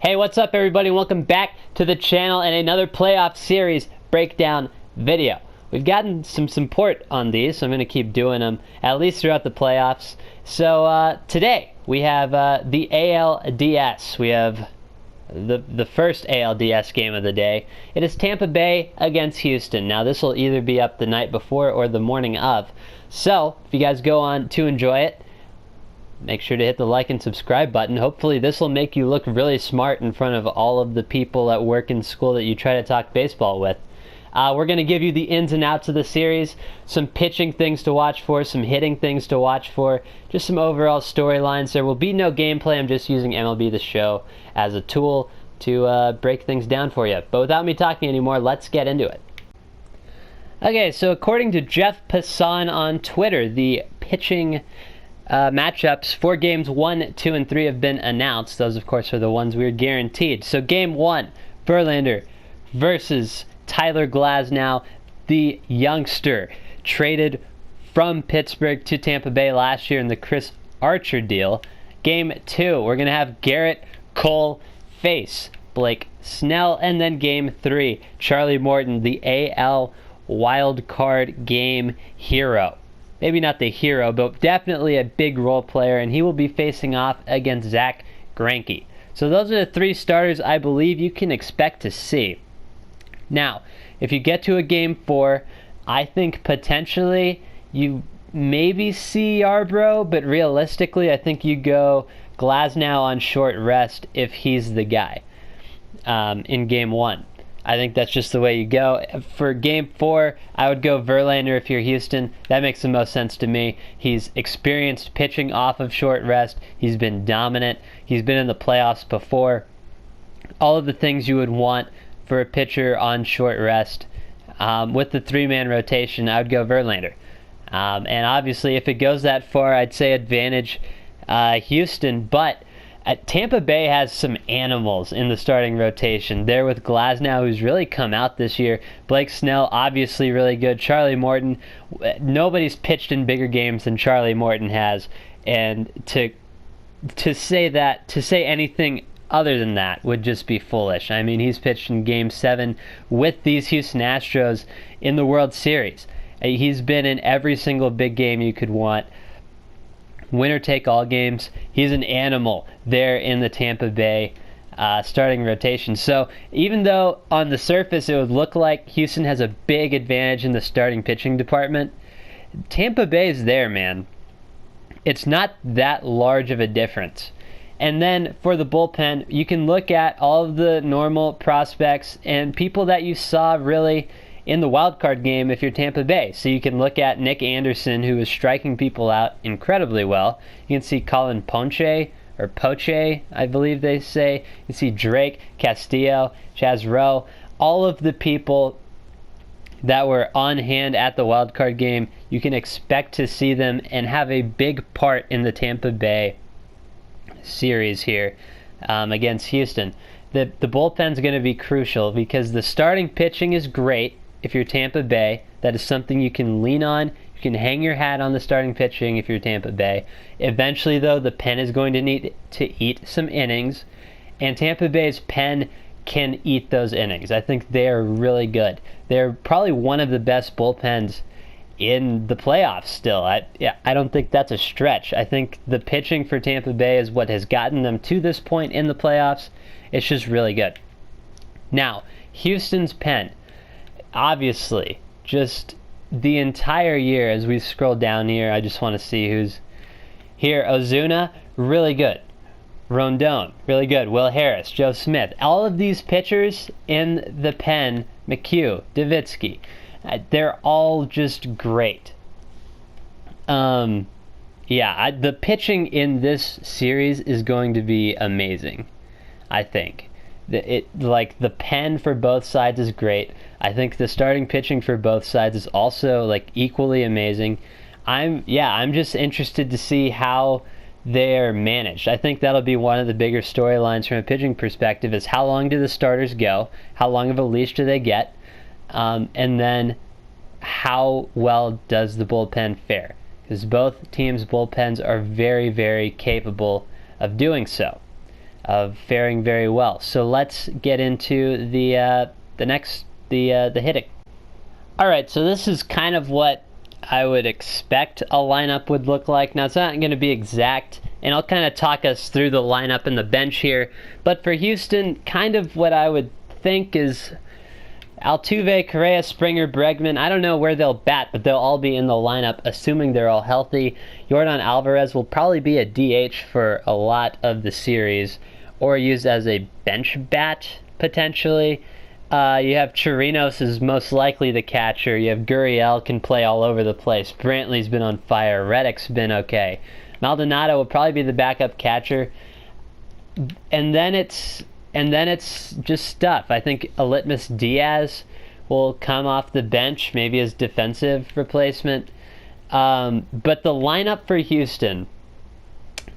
Hey, what's up everybody? Welcome back to the channel and another playoff series breakdown video. We've gotten some support on these, so I'm going to keep doing them at least throughout the playoffs. So today we have the ALDS. We have the first ALDS game of the day. It is Tampa Bay against Houston. Now this will either be up the night before or the morning of. So if you guys go on to enjoy it, make sure to hit the like and subscribe button. Hopefully this will make you look really smart in front of all of the people at work and school that you try to talk baseball with. We're going to give you the ins and outs of the series, some pitching things to watch for, some hitting things to watch for, just some overall storylines. There will be no gameplay. I'm just using MLB The Show as a tool to break things down for you. But without me talking anymore, let's get into it. Okay, so according to Jeff Passan on Twitter, the pitching matchups for games 1, 2, and 3 have been announced. Those, of course, are the ones we're guaranteed. So game 1, Verlander versus Tyler Glasnow, the youngster traded from Pittsburgh to Tampa Bay last year in the Chris Archer deal. Game 2, we're going to have Garrett Cole face Blake Snell. And then game 3, Charlie Morton, the AL wild card game hero. Maybe not the hero, but definitely a big role player, and he will be facing off against Zack Greinke. So those are the 3 starters I believe you can expect to see. Now, if you get to a game 4, I think potentially you maybe see Yarbrough, but realistically I think you go Glasnow on short rest if he's the guy in game 1. I think that's just the way you go. For game 4, I would go Verlander if you're Houston. That makes the most sense to me. He's experienced pitching off of short rest. He's been dominant. He's been in the playoffs before. All of the things you would want for a pitcher on short rest. With the 3-man rotation, I would go Verlander. And obviously, if it goes that far, I'd say advantage Houston. But Tampa Bay has some animals in the starting rotation. There with Glasnow, who's really come out this year. Blake Snell, obviously really good. Charlie Morton, nobody's pitched in bigger games than Charlie Morton has. And to say anything other than that would just be foolish. I mean, he's pitched in Game 7 with these Houston Astros in the World Series. He's been in every single big game you could want. Winner-take-all games. He's an animal there in the Tampa Bay starting rotation. So even though on the surface it would look like Houston has a big advantage in the starting pitching department, Tampa Bay's there, man. It's not that large of a difference. And then for the bullpen, you can look at all of the normal prospects and people that you saw really in the wild card game if you're Tampa Bay. So you can look at Nick Anderson, who is striking people out incredibly well. You can see Colin Poche, I believe they say. You can see Drake, Castillo, Chaz Rowe, all of the people that were on hand at the wild card game. You can expect to see them and have a big part in the Tampa Bay series here against Houston. The bullpen's going to be crucial because the starting pitching is great. If you're Tampa Bay, that is something you can lean on. You can hang your hat on the starting pitching if you're Tampa Bay. Eventually, though, the pen is going to need to eat some innings, and Tampa Bay's pen can eat those innings. I think they are really good. They're probably one of the best bullpens in the playoffs still. I don't think that's a stretch. I think the pitching for Tampa Bay is what has gotten them to this point in the playoffs. It's just really good. Now, Houston's pen. Obviously, just the entire year as we scroll down here, I just want to see who's here. Ozuna, really good. Rondon, really good. Will Harris, Joe Smith. All of these pitchers in the pen, McHugh, Davitsky, they're all just great. The pitching in this series is going to be amazing, I think. The pen for both sides is great. I think the starting pitching for both sides is also equally amazing. I'm just interested to see how they're managed. I think that'll be one of the bigger storylines from a pitching perspective is how long do the starters go? How long of a leash do they get? And then how well does the bullpen fare? Because both teams' bullpens are very, very capable of doing so. faring very well. So let's get into the hitting. All right, so this is kind of what I would expect a lineup would look like. Now, it's not going to be exact, and I'll kind of talk us through the lineup and the bench here. But for Houston, kind of what I would think is Altuve, Correa, Springer, Bregman. I don't know where they'll bat, but they'll all be in the lineup, assuming they're all healthy. Yordan Alvarez will probably be a DH for a lot of the series, or used as a bench bat, potentially. You have Chirinos is most likely the catcher. You have Gurriel can play all over the place. Brantley's been on fire. Reddick's been okay. Maldonado will probably be the backup catcher. And then it's just stuff. I think Yandy Diaz will come off the bench, maybe as defensive replacement. But the lineup for Houston,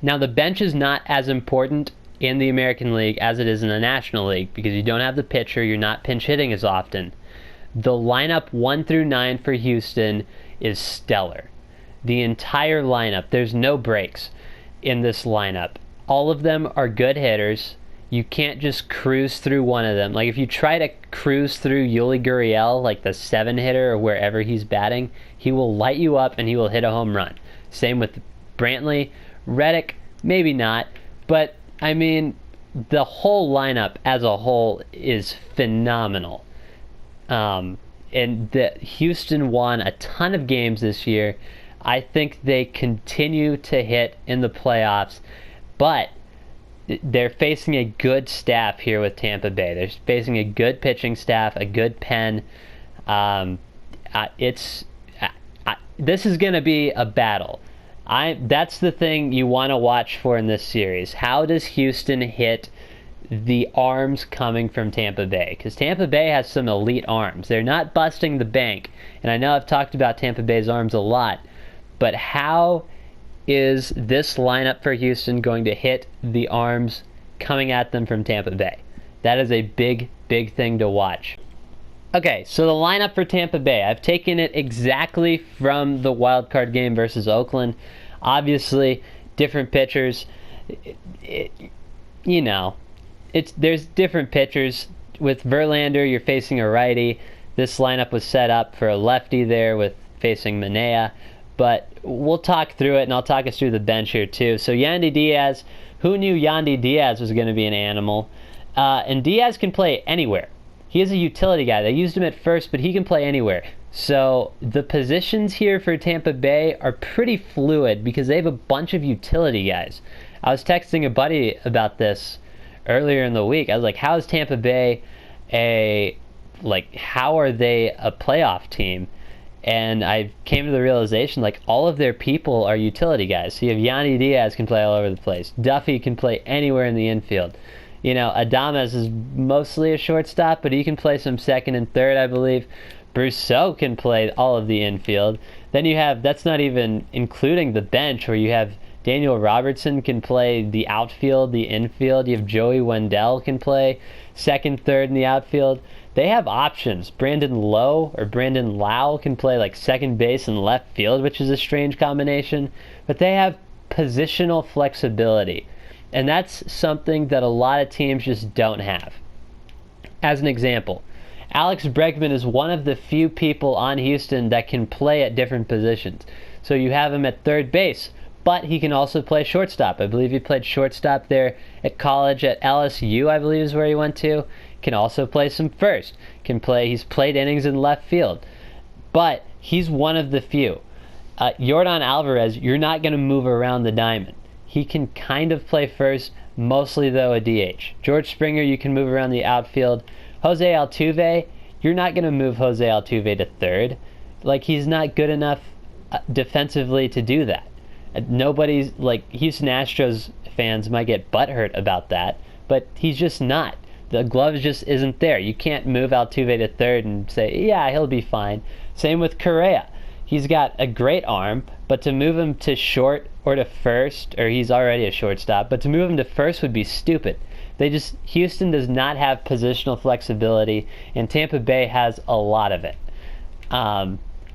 now the bench is not as important in the American League as it is in the National League because you don't have the pitcher, you're not pinch hitting as often. The lineup 1 through 9 for Houston is stellar. The entire lineup, there's no breaks in this lineup. All of them are good hitters. You can't just cruise through one of them. Like if you try to cruise through Yuli Gurriel, like the 7-hitter or wherever he's batting, he will light you up and he will hit a home run. Same with Brantley. Reddick, maybe not, but I mean, the whole lineup as a whole is phenomenal. And Houston won a ton of games this year. I think they continue to hit in the playoffs, but they're facing a good staff here with Tampa Bay. They're facing a good pitching staff, a good pen. This is going to be a battle. That's the thing you want to watch for in this series. How does Houston hit the arms coming from Tampa Bay? Because Tampa Bay has some elite arms. They're not busting the bank. And I know I've talked about Tampa Bay's arms a lot. But how is this lineup for Houston going to hit the arms coming at them from Tampa Bay? That is a big, big thing to watch. Okay, so the lineup for Tampa Bay. I've taken it exactly from the wild card game versus Oakland. Obviously, different pitchers. There's different pitchers. With Verlander, you're facing a righty. This lineup was set up for a lefty there with facing Manea. But we'll talk through it, and I'll talk us through the bench here too. So Yandy Diaz, who knew Yandy Diaz was going to be an animal? And Diaz can play anywhere. He is a utility guy. They used him at first, but he can play anywhere. So the positions here for Tampa Bay are pretty fluid because they have a bunch of utility guys. I was texting a buddy about this earlier in the week. I was like, how is Tampa Bay how are they a playoff team? And I came to the realization, all of their people are utility guys. So you have Yandy Diaz can play all over the place. Duffy can play anywhere in the infield. Adames is mostly a shortstop, but he can play some second and third, I believe. Brousseau can play all of the infield. Then you have, that's not even including the bench, where you have Daniel Robertson can play the outfield, the infield. You have Joey Wendell can play second, third in the outfield. They have options. Brandon Lau can play second base and left field, which is a strange combination. But they have positional flexibility. And that's something that a lot of teams just don't have. As an example, Alex Bregman is one of the few people on Houston that can play at different positions. So you have him at third base, but he can also play shortstop. I believe he played shortstop there at college at LSU, I believe is where he went to. Can also play some first. He's played innings in left field. But he's one of the few. Yordan Alvarez, you're not going to move around the diamond. He can kind of play first, mostly though a DH. George Springer, you can move around the outfield. Jose Altuve, you're not going to move Jose Altuve to third. He's not good enough defensively to do that. Nobody's, Houston Astros fans might get butthurt about that, but he's just not. The glove just isn't there. You can't move Altuve to third and say, yeah, he'll be fine. Same with Correa. He's got a great arm, but to move him to short or to first, or he's already a shortstop, but to move him to first would be stupid. Houston does not have positional flexibility, and Tampa Bay has a lot of it.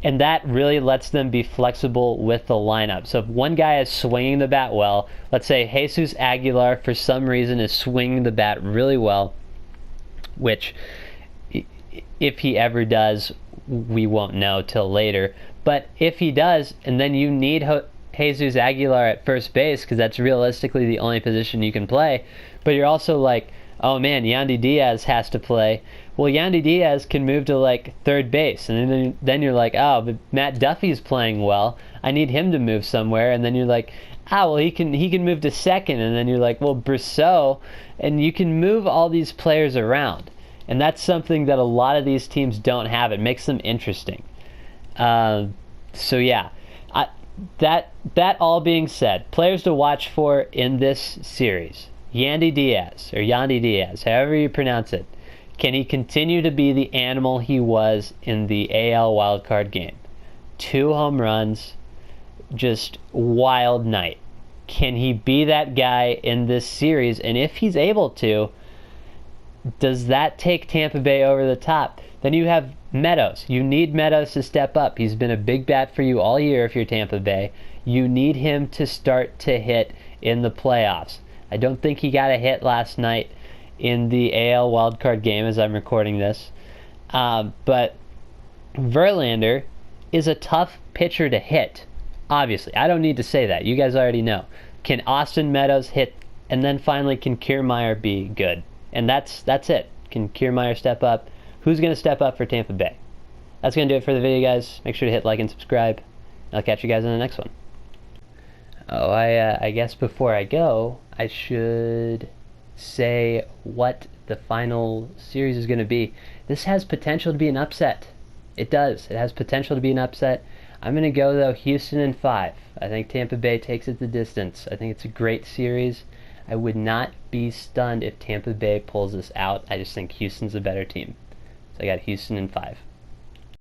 And that really lets them be flexible with the lineup. So if one guy is swinging the bat well, let's say Jesus Aguilar for some reason is swinging the bat really well, which if he ever does, we won't know till later. But if he does, and then you need Jesus Aguilar at first base because that's realistically the only position you can play, but you're also like, oh man, Yandy Diaz has to play. Well, Yandy Diaz can move to like third base, and then you're like, oh, but Matt Duffy's playing well. I need him to move somewhere, and then you're like, well, he can move to second, and then you're like, well, Brosseau, and you can move all these players around, and that's something that a lot of these teams don't have. It makes them interesting. So yeah, that all being said, players to watch for in this series. Yandy Diaz, however you pronounce it. Can he continue to be the animal he was in the AL wildcard game? 2 home runs, just wild night. Can he be that guy in this series? And if he's able to, does that take Tampa Bay over the top? Then you have Meadows. You need Meadows to step up. He's been a big bat for you all year if you're Tampa Bay. You need him to start to hit in the playoffs. I don't think he got a hit last night in the AL wildcard game as I'm recording this. But Verlander is a tough pitcher to hit. Obviously, I don't need to say that. You guys already know. Can Austin Meadows hit? And then finally, can Kiermaier be good? And that's it. Can Kiermaier step up? Who's going to step up for Tampa Bay? That's going to do it for the video, guys. Make sure to hit like and subscribe. I'll catch you guys in the next one. Oh, I guess before I go, I should say what the final series is going to be. This has potential to be an upset. It does. It has potential to be an upset. I'm going to go, though, Houston in 5. I think Tampa Bay takes it the distance. I think it's a great series. I would not be stunned if Tampa Bay pulls this out. I just think Houston's a better team. So I got Houston in 5.